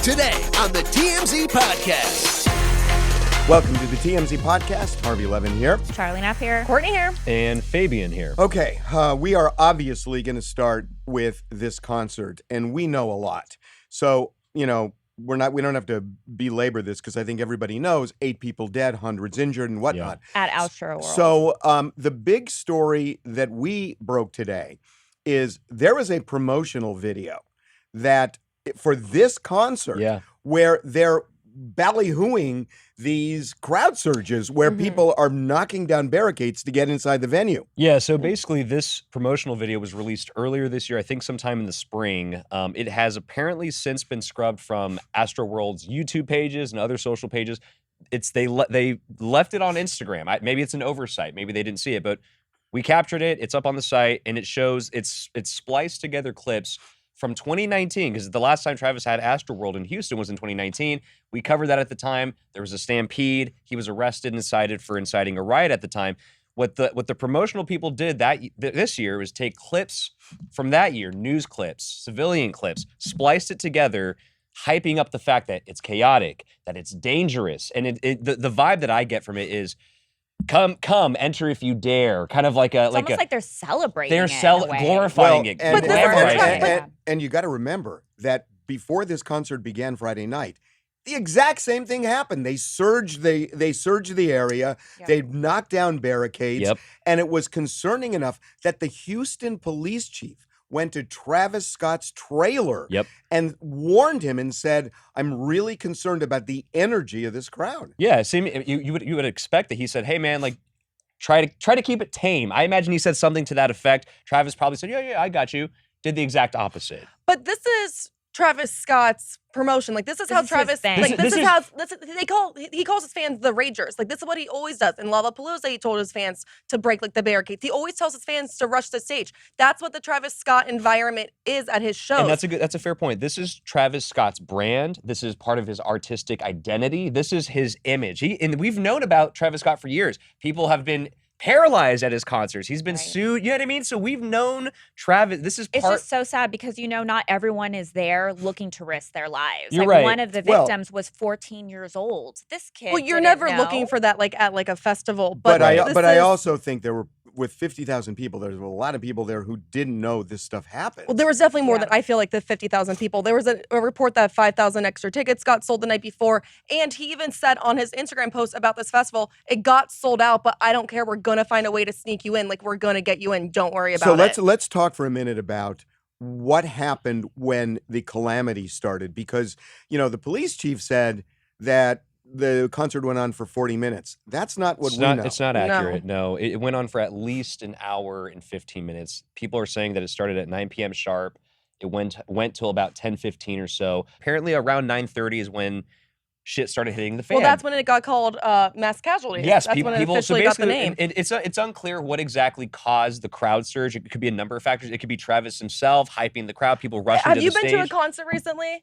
Today on the TMZ Podcast. Welcome to the TMZ Podcast. Harvey Levin here. Charlie Neff here. Courtney here. And Fabian here. Okay, we are obviously going to start with this concert, and we know a lot. So, you know, we don't have to belabor this because I think everybody knows 8 people dead, hundreds injured, and whatnot. At Astroworld. So, the big story that we broke today is there was a promotional video that for this concert where they're ballyhooing these crowd surges where people are knocking down barricades to get inside the venue. Yeah, so basically this promotional video was released earlier this year, I think sometime in the spring. It has apparently since been scrubbed from Astroworld's YouTube pages and other social pages. They left it on Instagram. Maybe it's an oversight. Maybe they didn't see it, but we captured it. It's up on the site, and it shows it's spliced together clips from 2019, because the last time Travis had Astroworld in Houston was in 2019. We covered that at the time. There was a stampede. He was arrested and cited for inciting a riot at the time. What the promotional people did this year was take clips from that year, news clips, civilian clips, spliced it together, hyping up the fact that it's chaotic, that it's dangerous. And the vibe that I get from it is, come, enter if you dare. Kind of like almost like they're celebrating it. Glorifying it. And you got to remember that before this concert began Friday night, the exact same thing happened. They surged the area. Yep. They knocked down barricades. Yep. And it was concerning enough that the Houston police chief went to Travis Scott's trailer and warned him and said, I'm really concerned about the energy of this crowd. Yeah, you would expect that he said, hey man, like try to keep it tame. I imagine he said something to that effect. Travis probably said, yeah, I got you. Did the exact opposite. But this is Travis Scott's promotion. Like, this is how Travis, like, he calls his fans the Ragers. Like, this is what he always does. In Lollapalooza, he told his fans to break, like, the barricades. He always tells his fans to rush the stage. That's what the Travis Scott environment is at his shows. And that's a fair point. This is Travis Scott's brand. This is part of his artistic identity. This is his image. And we've known about Travis Scott for years. People have been paralyzed at his concerts. He's been sued. You know what I mean? So we've known Travis. It's just so sad because, you know, not everyone is there looking to risk their lives. You're right. One of the victims was 14 years old. This kid. Well, you're never looking for that, like, at like a festival. But I also think there were, with 50,000 people, there's a lot of people there who didn't know this stuff happened. Well, there was definitely more than, I feel like, the 50,000 people. There was a report that 5,000 extra tickets got sold the night before. And he even said on his Instagram post about this festival, it got sold out, but I don't care. We're going to find a way to sneak you in. Like, we're going to get you in. Don't worry about it. So let's talk for a minute about what happened when the calamity started. Because, you know, the police chief said that the concert went on for 40 minutes. That's not what we know. It's not accurate, no. It went on for at least an hour and 15 minutes. People are saying that it started at 9 p.m. sharp. It went till about 10:15 or so. Apparently around 9:30 is when shit started hitting the fan. Well, that's when it got called mass casualties. Yes, that's when it officially got the name. It's unclear what exactly caused the crowd surge. It could be a number of factors. It could be Travis himself hyping the crowd, people rushing to the stage. Have you been to a concert recently?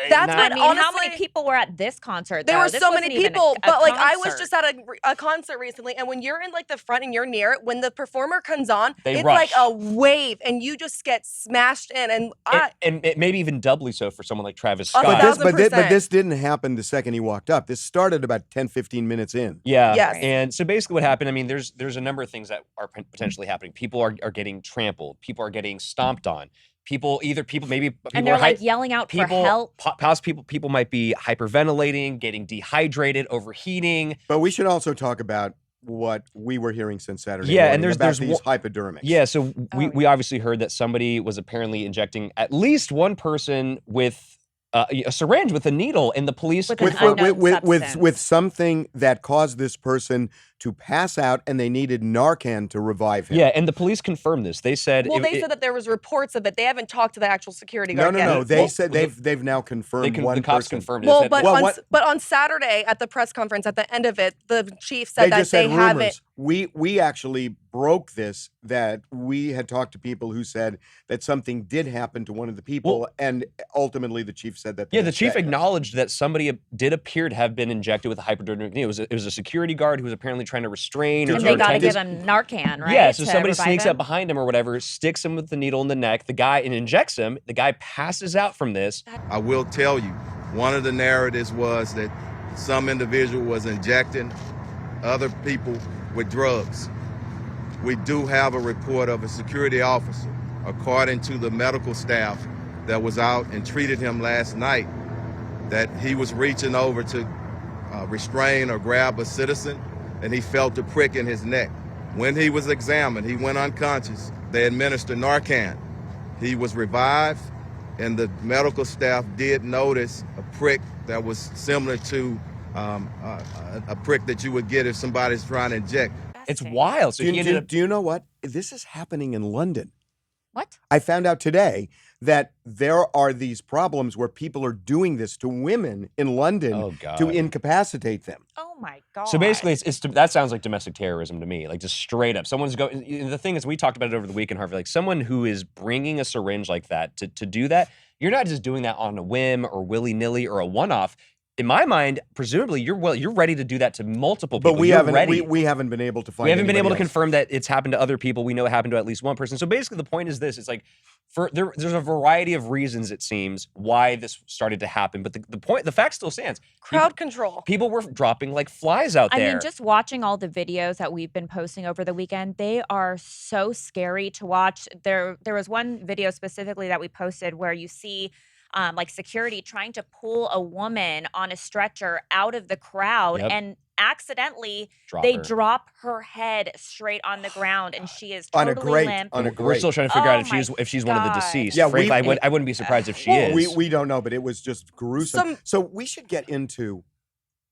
That's what, honestly, how many people were at this concert? There were so many people, but like I was just at a concert recently, and when you're in like the front and you're near it, when the performer comes on, it's like a wave, and you just get smashed in, and it maybe even doubly so for someone like Travis Scott. But this didn't happen the second he walked up. This started about 10, 15 minutes in. Yeah. Yes. And so basically what happened, I mean, there's a number of things that are potentially happening. People are getting trampled. People are getting stomped on. People and they're like yelling out for help. People might be hyperventilating, getting dehydrated, overheating. But we should also talk about what we were hearing since Saturday. Yeah, and there's these hypodermics. Yeah, so we obviously heard that somebody was apparently injecting at least one person with a syringe with a needle, and the police with something that caused this person to pass out, and they needed Narcan to revive him. Yeah, and the police confirmed this. They said, they said that there was reports of it. They haven't talked to the actual security guard yet. No. They said they've now confirmed the cops confirmed it. Well, but on Saturday at the press conference, at the end of it, the chief said that they haven't. We actually broke this, that we had talked to people who said that something did happen to one of the people, and ultimately the chief said that. Yeah, the chief acknowledged that somebody did appear to have been injected with a hypodermic needle. It was a security guard who was apparently trying to restrain. And they got to give him Narcan, right? Yeah, so somebody sneaks up behind him or whatever, sticks him with the needle in the neck, and injects him. The guy passes out from this. I will tell you, one of the narratives was that some individual was injecting other people with drugs. We do have a report of a security officer, according to the medical staff that was out and treated him last night, that he was reaching over to restrain or grab a citizen, and he felt a prick in his neck. When he was examined, he went unconscious. They administered Narcan. He was revived, and the medical staff did notice a prick that was similar to a prick that you would get if somebody's trying to inject. It's wild. So do you know what? This is happening in London. What? I found out today that there are these problems where people are doing this to women in London to incapacitate them. Oh my God. So basically, that sounds like domestic terrorism to me, like just straight up. Someone's going. The thing is, we talked about it over the weekend, Harvey. Like someone who is bringing a syringe like that to do that, you're not just doing that on a whim or willy-nilly or a one-off. In my mind, presumably you're ready to do that to multiple people. But we haven't been able to find. We haven't been able to else. confirm that it's happened to other people. We know it happened to at least one person. So basically, the point is this: it's like there's a variety of reasons it seems why this started to happen. But the fact still stands. Crowd control. People were dropping like flies out there. I mean, just watching all the videos that we've been posting over the weekend, they are so scary to watch. There was one video specifically that we posted where you see like security trying to pull a woman on a stretcher out of the crowd and accidentally drop her head straight on the ground and she is totally limp. We're still trying to figure out if she's one of the deceased. Yeah, frankly, I wouldn't be surprised if she is. We don't know, but it was just gruesome. So we should get into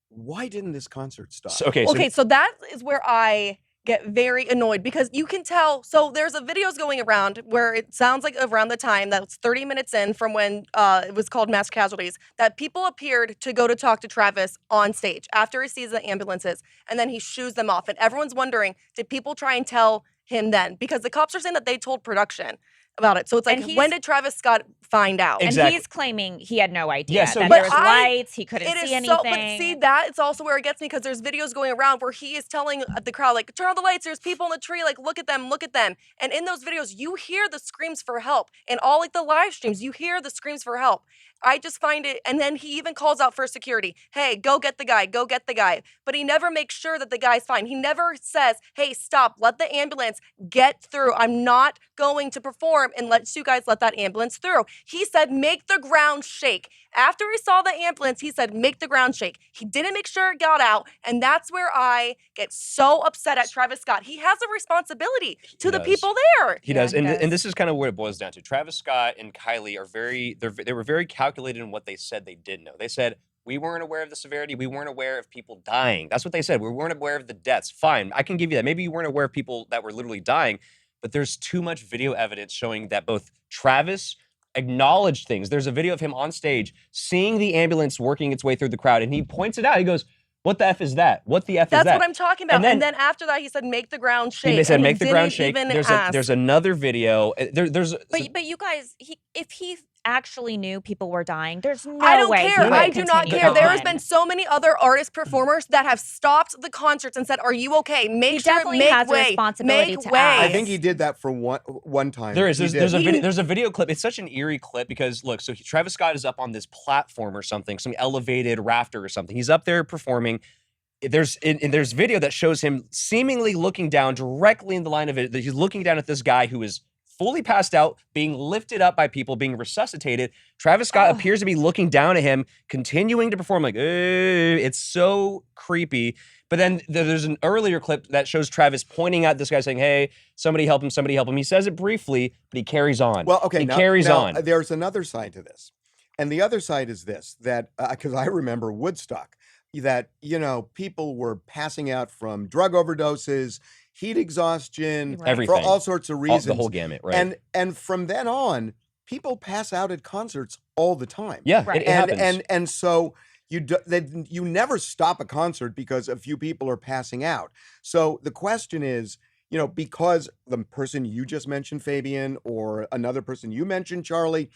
why didn't this concert stop? So that is where I get very annoyed because you can tell. So there's videos going around where it sounds like around the time that's 30 minutes in from when it was called Mass Casualties that people appeared to go to talk to Travis on stage after he sees the ambulances and then he shoos them off. And everyone's wondering, did people try and tell him then? Because the cops are saying that they told production about it. So it's like, when did Travis Scott find out? Exactly. And he's claiming he had no idea that there was lights, he couldn't see anything. But see, that it's also where it gets me because there's videos going around where he is telling the crowd, like, turn on the lights, there's people in the tree, like, look at them, look at them. And in those videos, you hear the screams for help. In all, like, the live streams, you hear the screams for help. I just find it, and then he even calls out for security. Hey, go get the guy, go get the guy. But he never makes sure that the guy's fine. He never says, hey, stop, let the ambulance get through. I'm not going to perform unless you guys let that ambulance through. He said, make the ground shake. After he saw the ambulance, he said, make the ground shake. He didn't make sure it got out, and that's where I get so upset at Travis Scott. He has a responsibility to the people there. He does, and this is kind of what it boils down to. Travis Scott and Kylie are they were very calculated in what they said they did know. They said, we weren't aware of the severity. We weren't aware of people dying. That's what they said. We weren't aware of the deaths. Fine, I can give you that. Maybe you weren't aware of people that were literally dying, but there's too much video evidence showing that both Travis acknowledged things. There's a video of him on stage seeing the ambulance working its way through the crowd, and he points it out. He goes, what the F is that? What the F is that? That's what I'm talking about. And then after that, he said, make the ground shake. He said, make the ground shake. There's another video. But you guys, if he actually knew people were dying, there's no way. I don't care. I do not care. There has been so many other artist performers that have stopped the concerts and said, are you okay? Make sure, definitely has a responsibility to ask. I think he did that for one time. There's a video clip. It's such an eerie clip because look, so Travis Scott is up on this platform or something, some elevated rafter or something. He's up there performing. There's video that shows him seemingly looking down directly in the line of it. He's looking down at this guy who is fully passed out, being lifted up by people, being resuscitated. Travis Scott appears to be looking down at him, continuing to perform like, it's so creepy. But then there's an earlier clip that shows Travis pointing out this guy saying, hey, somebody help him, somebody help him. He says it briefly, but he carries on. Well, okay, he carries on. There's another side to this. And the other side is this, that, because I remember Woodstock, that, people were passing out from drug overdoses, heat exhaustion, everything, for all sorts of reasons. The whole gamut, right? And from then on, people pass out at concerts all the time. Yeah, right. It happens. And so you never stop a concert because a few people are passing out. So the question is, because the person you just mentioned, Fabian, or another person you mentioned, Charlie,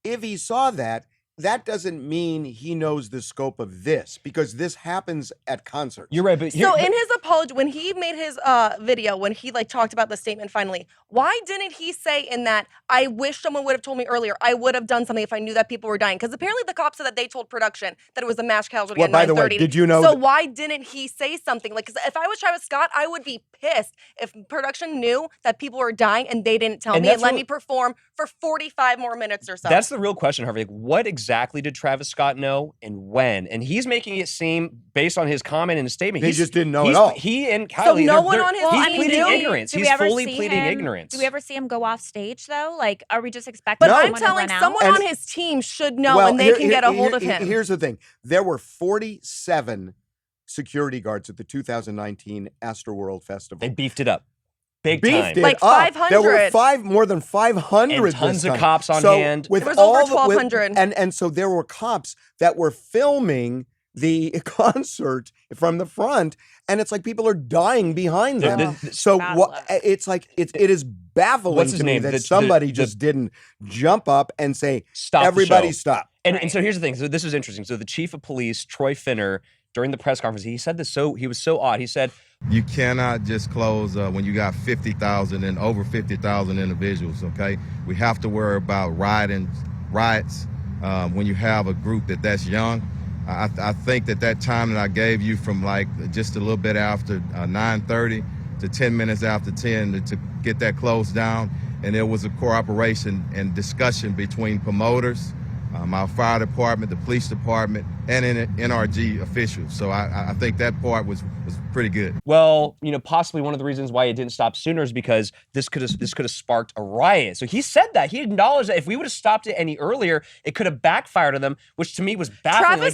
if he saw that, that doesn't mean he knows the scope of this, because this happens at concerts. You're right, but so in his apology, when he made his video, when he like talked about the statement finally, why didn't he say in that, I wish someone would have told me earlier, I would have done something if I knew that people were dying? Because apparently the cops said that they told production that it was a mass casualty at 9:30. By the way, did you know? So why didn't he say something? Like, because if I was Travis Scott, I would be pissed if production knew that people were dying and they didn't tell me and let me perform for 45 more minutes or so. That's the real question, Harvey. Like, what exactly did Travis Scott know and when? And he's making it seem, based on his comment and his statement, he just didn't know at all. He and Kylie, so no one on his he's team pleading knew? ignorance. He's fully pleading ignorance. Do we ever see him go off stage though? Like, are we just expecting? But someone I'm telling to run someone out? on his team should know, and they can get a hold of him. Here's the thing: there were 47 security guards at the 2019 Astroworld Festival. They beefed it up. Big time. Like 500. There were more than 500 and tons this time. of cops on so hand. With there was all over 1,200. And so there were cops that were filming the concert from the front, and it's like people are dying behind them. So it's like it is baffling to me that somebody just didn't jump up and say, "Stop! Everybody, stop!" And so here's the thing. So this is interesting. So the chief of police, Troy Finner, during the press conference, he said this. He was so odd. He said, "You cannot just close when you got 50,000 and over 50,000 individuals. Okay, we have to worry about riots when you have a group that's young." I think that time that I gave you from like just a little bit after 9:30 to 10 minutes after 10 to get that closed down, and there was a cooperation and discussion between promoters, our fire department, the police department, and NRG officials. So I think that part was pretty good. Well, possibly one of the reasons why it didn't stop sooner is because this could have sparked a riot. So he said that. He acknowledged that if we would have stopped it any earlier, it could have backfired on them, which to me was baffling.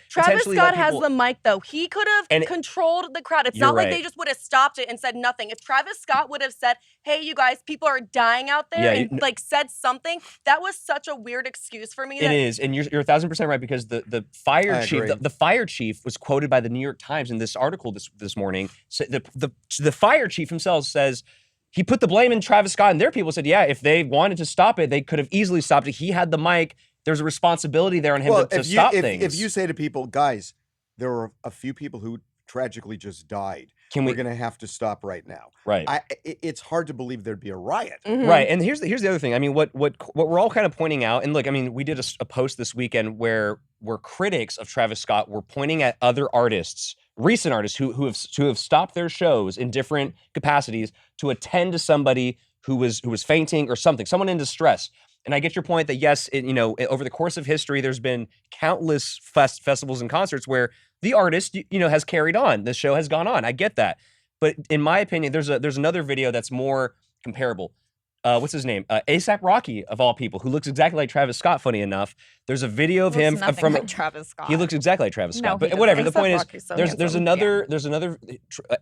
Travis Scott has the mic, though. He could have controlled the crowd. It's not like they just would have stopped it and said nothing. If Travis Scott would have said, hey, you guys, people are dying out there, and like said something, that was such a weird excuse for me. It is, and you're 1,000% right, because the fire chief, the fire chief was quoted by the New York Times in this article this morning. So the fire chief himself says he put the blame in Travis Scott, and their people said, yeah, if they wanted to stop it, they could have easily stopped it. He had the mic. There's a responsibility there on him to stop things. If you say to people, guys, there were a few people who tragically just died. We're going to have to stop right now. Right. It's hard to believe there'd be a riot. Mm-hmm. Right. And here's the other thing. I mean, what we're all kind of pointing out, and look, I mean, we did a post this weekend where critics of Travis Scott were pointing at other artists, recent artists who have stopped their shows in different capacities to attend to somebody who was fainting or something, someone in distress. And I get your point that yes, over the course of history, there's been countless festivals and concerts where the artist, has carried on. The show has gone on. I get that. But in my opinion, there's another video that's more comparable. What's his name? A$AP Rocky, of all people, who looks exactly like Travis Scott, funny enough. There's a video of him from like Travis Scott. He looks exactly like Travis Scott. No, but whatever. The point Rocky's so is, there's another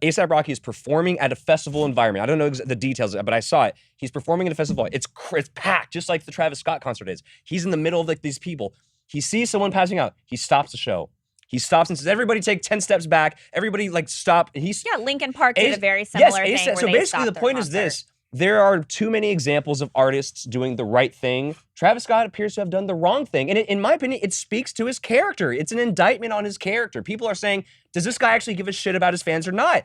A$AP Rocky is performing at a festival environment. I don't know the details, but I saw it. He's performing at a festival. It's packed, just like the Travis Scott concert is. He's in the middle of like these people. He sees someone passing out. He stops the show. He stops and says, everybody take 10 steps back. Everybody stop. Linkin Park did a very similar thing. So basically the point is this. There are too many examples of artists doing the right thing. Travis Scott appears to have done the wrong thing. And in my opinion, it speaks to his character. It's an indictment on his character. People are saying, does this guy actually give a shit about his fans or not?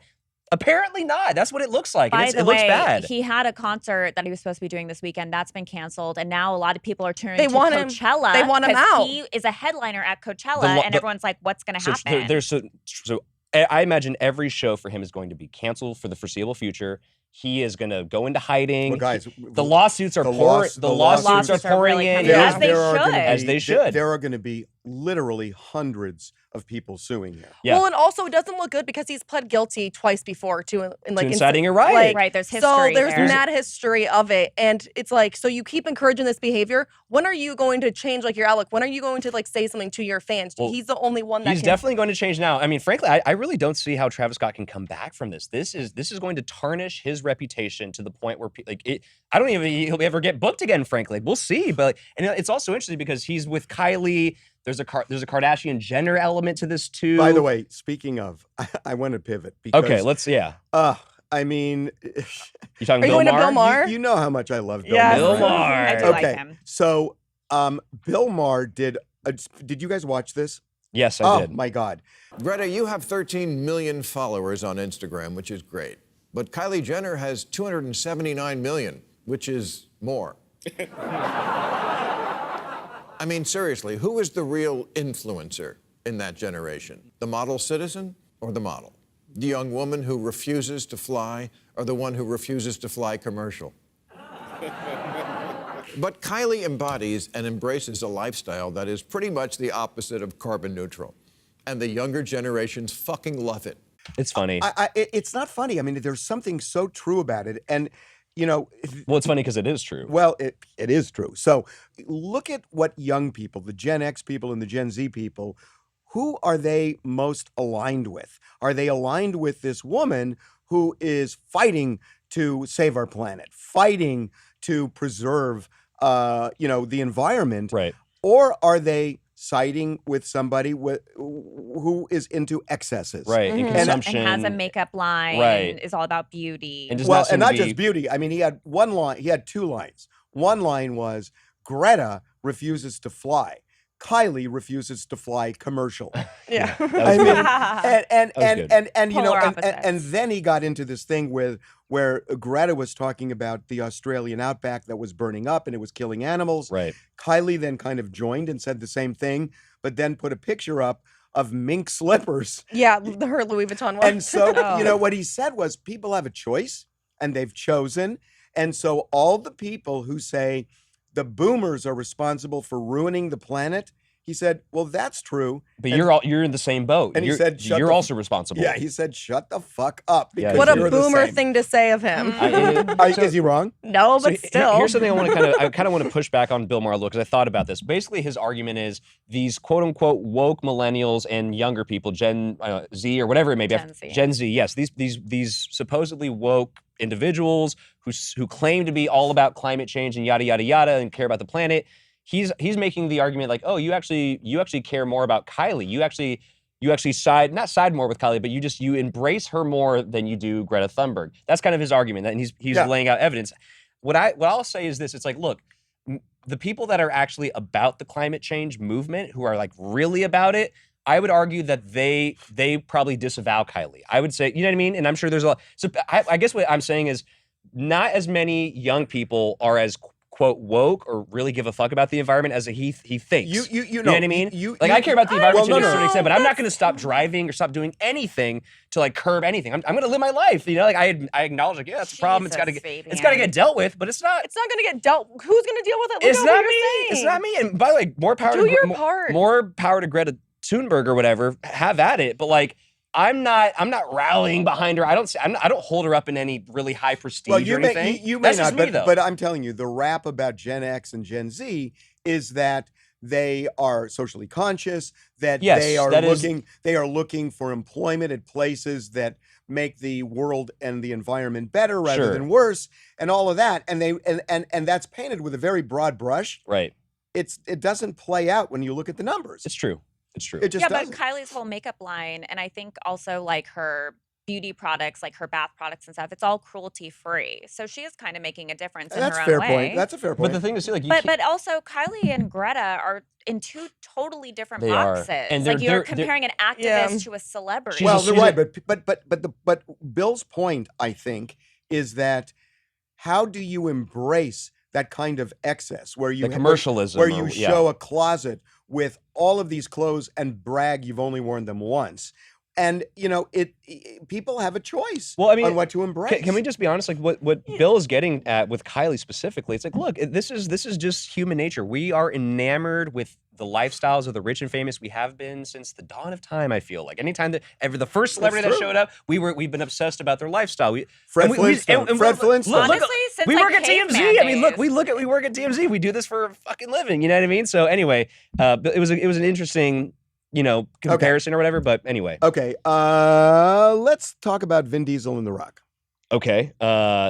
Apparently not. That's what it looks like. By the way, looks bad. He had a concert that he was supposed to be doing this weekend. That's been canceled. And now a lot of people are turning to Coachella. They want him out. He is a headliner at Coachella. And everyone's like, what's going to happen? So I imagine every show for him is going to be canceled for the foreseeable future. He is going to go into hiding. Well, guys, the lawsuits are pouring in. As they should. There are going to be literally hundreds of people suing him. Yeah. Well, and also it doesn't look good because he's pled guilty twice before to inciting a riot. Right, there's history. So there's mad history of it, and it's like, so you keep encouraging this behavior. When are you going to change your outlook? When are you going to say something to your fans? Well, he's the only one that he's definitely going to change now. I mean, frankly, I really don't see how Travis Scott can come back from this. This is going to tarnish his reputation to the point where I don't even he'll ever get booked again. Frankly, we'll see. But and it's also interesting because he's with Kylie. There's a Kardashian Jenner element to this too. By the way, speaking of, I want to pivot because I mean, you talking Bill Maher? You know how much I love Bill Maher. Bill Maher. I do like him. So Bill Maher did you guys watch this? Yes, I did. Oh my God. Greta, you have 13 million followers on Instagram, which is great. But Kylie Jenner has 279 million, which is more. I mean, seriously, who is the real influencer in that generation? The model citizen or the model? The young woman who refuses to fly or the one who refuses to fly commercial? But Kylie embodies and embraces a lifestyle that is pretty much the opposite of carbon neutral. And the younger generations fucking love it. It's funny. It's not funny. I mean, there's something so true about it. And, you know. Well, it's funny because it is true. Well, it is true. So look at what young people, the Gen X people and the Gen Z people, who are they most aligned with? Are they aligned with this woman who is fighting to save our planet, fighting to preserve the environment, right? Or are they siding with somebody who is into excesses, right? And consumption, and has a makeup line, right? Is all about beauty, and not just beauty. I mean, he had one line. He had two lines. One line was Greta refuses to fly. Kylie refuses to fly commercial. Yeah, I mean, and you know, Polar and then he got into this thing where Greta was talking about the Australian outback that was burning up and it was killing animals. Right. Kylie then kind of joined and said the same thing, but then put a picture up of mink slippers. Yeah, her Louis Vuitton one. And so, you know, what he said was people have a choice and they've chosen. And so all the people who say the boomers are responsible for ruining the planet, he said, well, that's true. But you're in the same boat. And he said, you're also responsible. Yeah, he said, shut the fuck up. Yeah, what a boomer thing to say of him. Is he wrong? No, but still. Here's something I kind of want to push back on Bill Maher because I thought about this. Basically, his argument is these quote unquote woke millennials and younger people, Gen Z or whatever it may be. Gen Z, yes. These supposedly woke individuals who claim to be all about climate change and yada yada yada and care about the planet. He's making the argument like, oh, you actually care more about Kylie. You actually not side more with Kylie, but you embrace her more than you do Greta Thunberg. That's kind of his argument, and he's laying out evidence. What I'll say is this: it's like, look, the people that are actually about the climate change movement, who are like really about it, I would argue that they probably disavow Kylie. I would say, you know what I mean? And I'm sure there's a lot. So I guess what I'm saying is, not as many young people are as quote woke or really give a fuck about the environment as he thinks. You know what I mean? I care about the environment to a certain extent, but I'm not going to stop driving or stop doing anything to like curb anything. I'm going to live my life. You know, like I acknowledge like, yeah, that's a problem. It's got to get dealt with, but it's not. It's not going to get dealt. Who's going to deal with it? It's not me. It's not me. And by the way, more power. Do your part. More power to Greta Thunberg or whatever. Have at it. But like, I'm not rallying behind her. I don't hold her up in any really high prestige or anything. You may not, but I'm telling you, the rap about Gen X and Gen Z is that they are socially conscious, that they are looking for employment at places that make the world and the environment better rather than worse, and all of that. And and that's painted with a very broad brush. Right. It doesn't play out when you look at the numbers. It's true. It's true. It just doesn't. But Kylie's whole makeup line, and I think also like her beauty products, like her bath products and stuff, it's all cruelty free. So she is kind of making a difference in her own way. That's a fair point. But the thing is, like, but also Kylie and Greta are in two totally different boxes. And like you're comparing an activist to a celebrity. Well, they're right, but Bill's point, I think, is that how do you embrace that kind of excess where you commercialism, where you show a closet with all of these clothes and brag you've only worn them once. And, you know, people have a choice on what to embrace. Can we just be honest? Like what Bill is getting at with Kylie specifically, it's like, look, this is just human nature. We are enamored with the lifestyles of the rich and famous. We have been since the dawn of time, I feel like. Anytime that the first celebrity that showed up, we've been obsessed about their lifestyle. Fred Flintstone. Honestly, since we work at TMZ. I mean, we work at TMZ. We do this for a fucking living. You know what I mean? So anyway, it was an interesting, you know, comparison or whatever. But anyway. Okay. Let's talk about Vin Diesel and The Rock. Okay.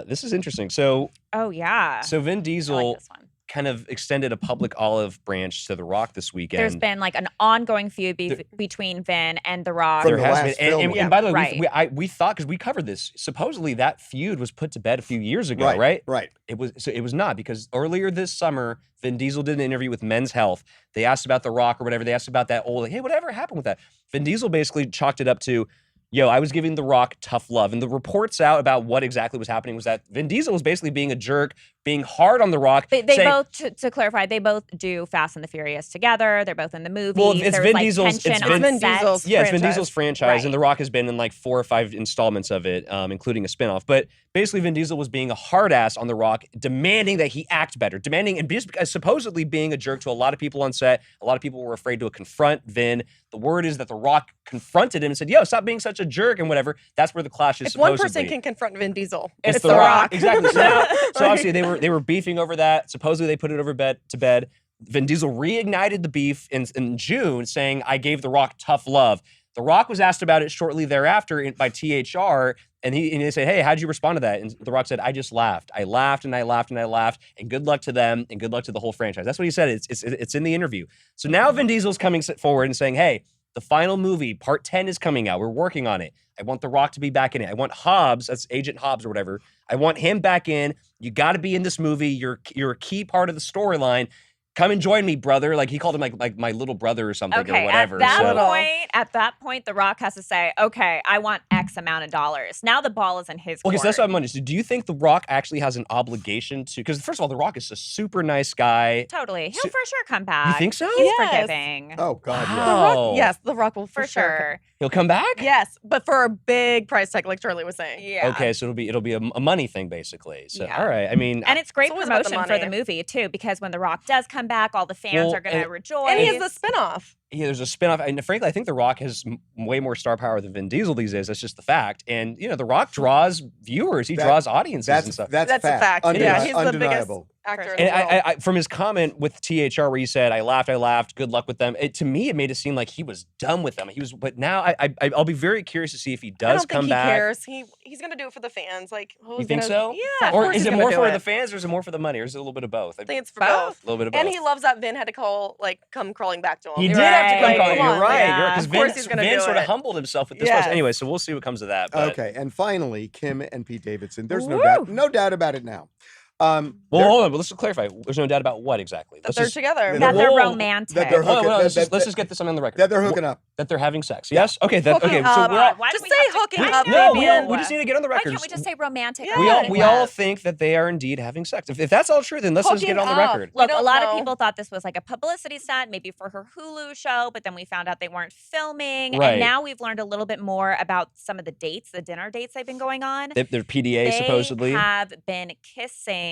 This is interesting. So. Oh yeah. So Vin Diesel. I like this one. kind of extended a public olive branch to The Rock this weekend. There's been like an ongoing feud between Vin and The Rock. There has been. And by the way, Right. we thought, because we covered this, supposedly that feud was put to bed a few years ago, right? Right. It was not, because earlier this summer, Vin Diesel did an interview with Men's Health. They asked about The Rock or whatever. They asked about that old, like, hey, whatever happened with that? Vin Diesel basically chalked it up to, yo, I was giving The Rock tough love. And the reports out about what exactly was happening was that Vin Diesel was basically being a jerk, being hard on The Rock. They both, to clarify, they both do Fast and the Furious together. They're both in the movie. Well, it's Vin Diesel's. It's Vin Diesel's. Yeah, it's Vin Diesel's franchise, Right. and The Rock has been in like 4 or 5 installments of it, including a spinoff. But basically, Vin Diesel was being a hard ass on The Rock, demanding that he act better, demanding and supposedly being a jerk to a lot of people on set. A lot of people were afraid to confront Vin. The word is that The Rock confronted him and said, "Yo, stop being such a jerk," and whatever. That's where the clash is. If one supposedly. person can confront Vin Diesel, It's The Rock. Exactly. So obviously they were beefing over that. Supposedly they put it to bed. Vin Diesel reignited the beef in June, saying, "I gave The Rock tough love." The Rock was asked about it shortly thereafter by THR, and they said, "Hey, how'd you respond to that?" And The Rock said, "I just laughed. I laughed and I laughed and I laughed, and good luck to them and good luck to the whole franchise." That's what he said. It's in the interview. So now Vin Diesel's coming forward and saying, "Hey, the final movie, part 10 is coming out. We're working on it. I want The Rock to be back in it. I want Hobbs, that's Agent Hobbs or whatever. I want him back in. You got to be in this movie. You're a key part of the storyline. Come and join me, brother." Like he called him like my little brother or something or whatever. At that point, The Rock has to say, "Okay, I want X amount of dollars." Now the ball is in his court. Okay, so that's what I'm wondering. So do you think The Rock actually has an obligation to? Because first of all, The Rock is a super nice guy. Totally, he'll for sure come back. You think so? He's Yes. forgiving. Oh God. Wow. Yeah. The Rock, yes, The Rock will for sure. He'll come back? Yes, but for a big price tag, like Charlie was saying. Yeah. Okay, so it'll be a money thing basically. So Yeah. all right, I mean, And it's great It's always about the promotion for the money. movie too, because when The Rock does come back, all the fans are going to rejoice. And he has the spinoff. yeah, there's a spinoff, and frankly, I think The Rock has way more star power than Vin Diesel these days. That's just the fact. And The Rock draws viewers, he draws audiences and stuff. That's a fact. Yeah, he's the biggest undeniable. actor in the And world. I from his comment with THR where he said, I laughed, good luck with them. To me, it made it seem like he was done with them. But now I'll be very curious to see if he does I don't come think back. he cares. He's gonna do it for the fans. Like, You think so? Yeah. of Or course is he's it gonna more do for it. the fans, or is it more for the money, or is it a little bit of both? I think it's for both. A little bit of both. And he loves that Vin had to come crawling back to him. He did have to come Right. calling. Come You're on, right. yeah. Because Of course he's gonna Vin do sort of it. humbled himself with this Yes. question. Anyway, so we'll see what comes of that. But. Okay, and finally, Kim and Pete Davidson. There's Woo! no doubt about it now. Well, hold on. But let's clarify. There's no doubt about what exactly. That they're together. that they're Whoa. romantic. That they're hooking- Let's that- just get this on the record. That they're hooking up. That they're having sex. Yes. Okay. So Hooking we're up. all. Why do Just we say have to- hooking I up, know. Fabian. We just need to get on the Why record. can't we just say romantic? Yeah. We all think that they are indeed having sex. If that's all true, then let's just get Hooking on the up. record. Look, We a don't lot know. of people thought this was like a publicity stunt, maybe for her Hulu show, but then we found out they weren't filming. Right. And now we've learned a little bit more about some of the dates, the dinner dates they've been going on. They're PDA They supposedly. have been kissing,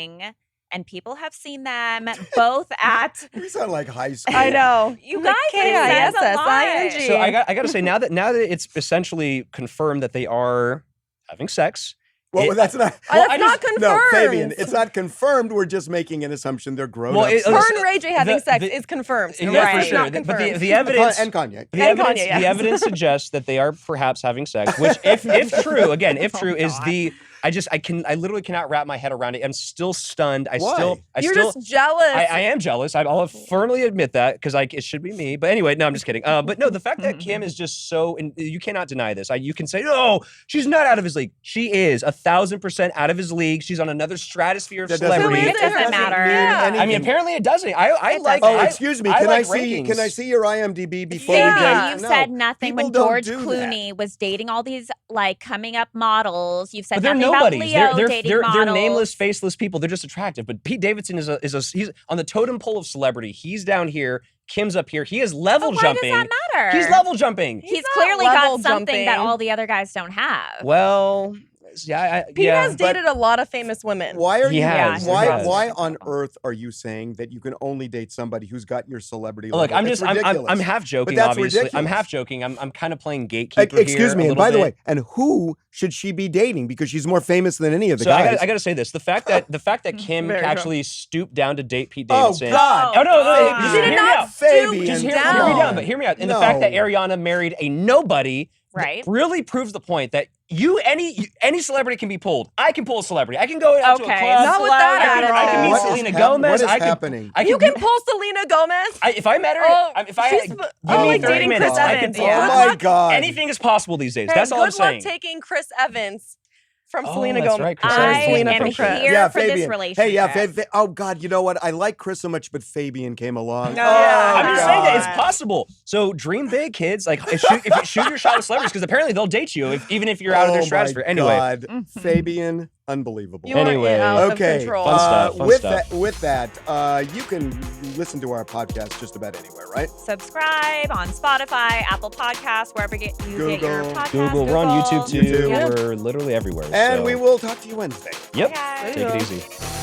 and people have seen them both at. We sound like high school. I know. You guys, it says a lot. K-I-S-S-I-N-G. So I got to say now that it's essentially confirmed that they are having sex. Well, that's not. That's not confirmed. No, Fabian, it's not confirmed. We're just making an assumption they're grown Well, up. it- Her listen, and Ray J having the- sex the- is confirmed. Yeah, Right. for It's sure. not But confirmed. the evidence and Kanye. The And evidence, Kanye, yes. the evidence suggests that they are perhaps having sex, which, if true, again, if true, is God. the. I literally cannot wrap my head around it. I'm still stunned. Why? You're just jealous. I am jealous. I'll firmly admit that because it should be me. But anyway, no, I'm just kidding. But no, the fact that Kim is just so, and you cannot deny this. You can say, no, she's not out of his league. She is 1,000% out of his league. She's on another stratosphere of That doesn't celebrity. mean- It doesn't matter. Yeah. I mean, apparently it doesn't. I It like. doesn't. Oh, I- excuse me. I Can like I see? rankings. Can I see your IMDb before Yeah. we Yeah, get? you've No, said nothing people when don't George do Clooney was dating all these like coming up models. You've said But they're nothing nobodies. about Leo dating They're models. nameless, faceless people. They're just attractive. But Pete Davidson he's on the totem pole of celebrity. He's down here. Kim's up here. He is level But why jumping. does that matter? He's level jumping. He's not clearly level got something that jumping. all the other guys don't have. Well, yeah, Pete yeah. has dated a lot of famous women. Why are He you? has, he Why? has. Why on earth are you saying that you can only date somebody who's got your celebrity? Look, level? I'm It's just, I'm ridiculous. half joking, that's obviously. I'm ridiculous. half joking. I'm kind of playing gatekeeper here. Excuse me. a And little by the bit. way, and who should she be dating? Because she's more famous than any of the So guys. I got to say this: the fact that Kim Very actually stooped down to date Pete Oh, Davidson. God. Oh no! God. Just She hear did me not out. Fabian, Just hear down. me out. But hear me out. And the fact that Ariana married a nobody Right. really proves the point that any celebrity can be pulled. I can pull a celebrity. I can go out to a Okay, club. Not with slow that down. attitude. I can meet Selena Gomez. What is I happening? You can pull Selena Gomez. If I met her, give me 30 minutes, I could pull her. Oh my God. Anything is possible these days. Hey, That's all I'm saying. Good luck taking Chris Evans from Oh, Selena that's Gomez. right, Chris I Selena am from Chris. here for this Fabian. relationship. Hey, oh God, you know what? I like Chris so much, but Fabian came along. No. Oh, I'm just saying that it's God. possible. So dream big, kids. Like if you shoot your shot with celebrities, because apparently they'll date you even if you're out of their stratosphere. My Anyway, God. Fabian, unbelievable. You are Anyway. out Okay. of control. Fun with stuff. that, you can listen to our podcast just about anywhere, right? Subscribe on Spotify, Apple Podcasts, wherever you get your Google. podcast. Google. We're on YouTube too. YouTube. We're literally everywhere. And so. we will talk to you Wednesday. Yep. Okay. Take it easy.